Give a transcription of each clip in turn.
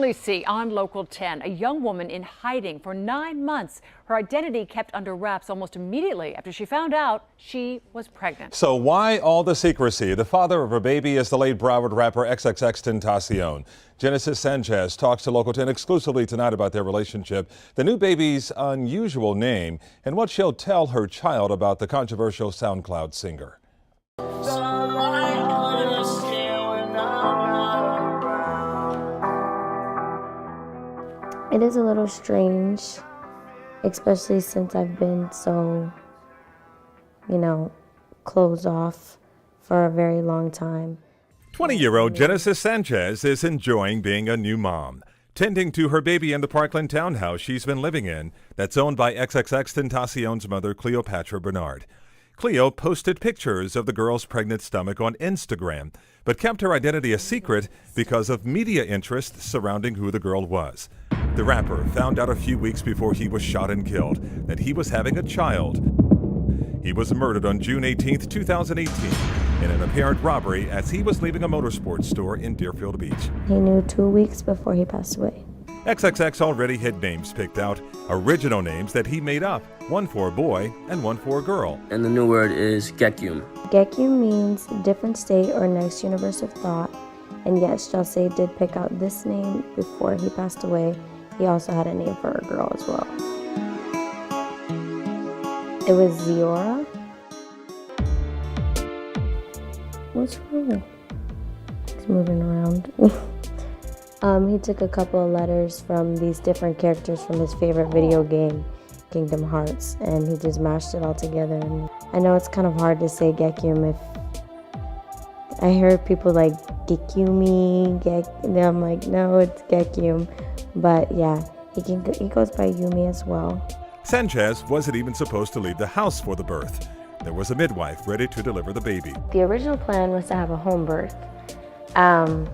Early C on Local 10, a young woman in hiding for 9 months. Her identity kept under wraps almost immediately after she found out she was pregnant. So why all the secrecy? The father of her baby is the late Broward rapper XXXTentacion. Genesis Sanchez talks to Local 10 exclusively tonight about their relationship, the new baby's unusual name, and what she'll tell her child about the controversial SoundCloud singer. It is a little strange, especially since I've been so, closed off for a very long time. 20-year-old Genesis Sanchez is enjoying being a new mom, tending to her baby in the Parkland townhouse she's been living in that's owned by XXXTentacion's mother, Cleopatra Bernard. Cleo posted pictures of the girl's pregnant stomach on Instagram, but kept her identity a secret because of media interest surrounding who the girl was. The rapper found out a few weeks before he was shot and killed that he was having a child. He was murdered on June 18, 2018, in an apparent robbery as he was leaving a motorsports store in Deerfield Beach. He knew 2 weeks before he passed away. XXX already had names picked out, original names that he made up, one for a boy and one for a girl. And the new word is Gekyume. Gekyume means different state or next universe of thought. And yes, Jose did pick out this name before he passed away. He also had a name for a girl as well. It was Ziora. What's wrong? He's moving around. He took a couple of letters from these different characters from his favorite video game, Kingdom Hearts, and he just mashed it all together. And I know it's kind of hard to say Gekyume. If I heard people like Gekyume, and I'm like, no, it's Gekyume. But yeah, he goes by Yumi as well. Sanchez wasn't even supposed to leave the house for the birth. There was a midwife ready to deliver the baby. The original plan was to have a home birth, and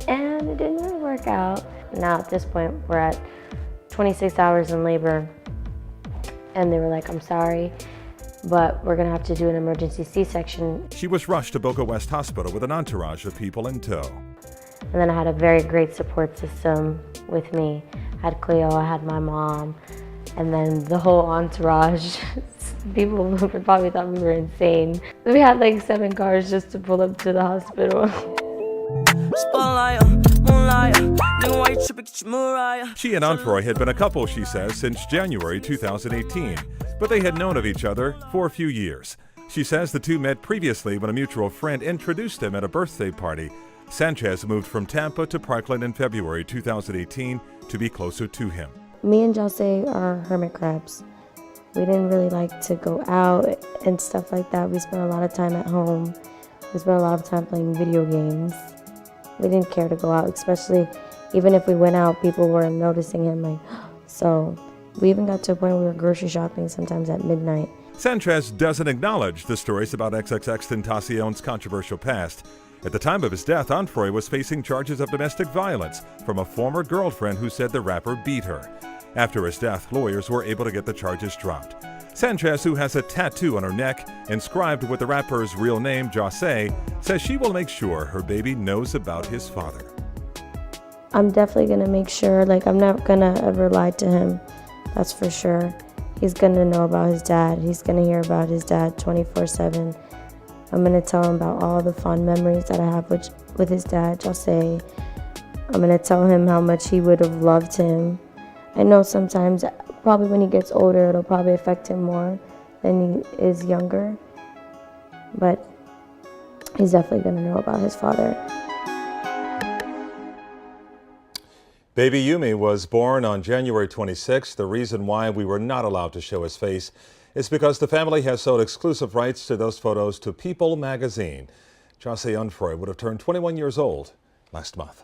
it didn't really work out. Now at this point, we're at 26 hours in labor, and they were like, I'm sorry, but we're gonna have to do an emergency C-section. She was rushed to Boca West Hospital with an entourage of people in tow. And then I had a very great support system with me. I had Cleo, I had my mom, and then the whole entourage. People probably thought we were insane. We had like 7 cars just to pull up to the hospital. She and Onfroy had been a couple, she says, since January 2018, but they had known of each other for a few years. She says the two met previously when a mutual friend introduced them at a birthday party. Sanchez moved from Tampa to Parkland in February 2018 to be closer to him. Me and Jose are hermit crabs. We didn't really like to go out and stuff like that. We spent a lot of time at home. We spent a lot of time playing video games. We didn't care to go out, especially even if we went out, people were noticing him. So we even got to a point where we were grocery shopping sometimes at midnight. Sanchez doesn't acknowledge the stories about XXXTentacion's controversial past. At the time of his death, Onfroy was facing charges of domestic violence from a former girlfriend who said the rapper beat her. After his death, lawyers were able to get the charges dropped. Sanchez, who has a tattoo on her neck inscribed with the rapper's real name, Jose, says she will make sure her baby knows about his father. I'm definitely going to make sure, I'm not going to ever lie to him. That's for sure. He's going to know about his dad. He's going to hear about his dad 24/7. I'm going to tell him about all the fond memories that I have with his dad, Jose. I'm going to tell him how much he would have loved him. I know sometimes, probably when he gets older, it'll probably affect him more than he is younger. But he's definitely going to know about his father. Baby Yumi was born on January 26th. The reason why we were not allowed to show his face is because the family has sold exclusive rights to those photos to People magazine. Jose Onfroy would have turned 21 years old last month.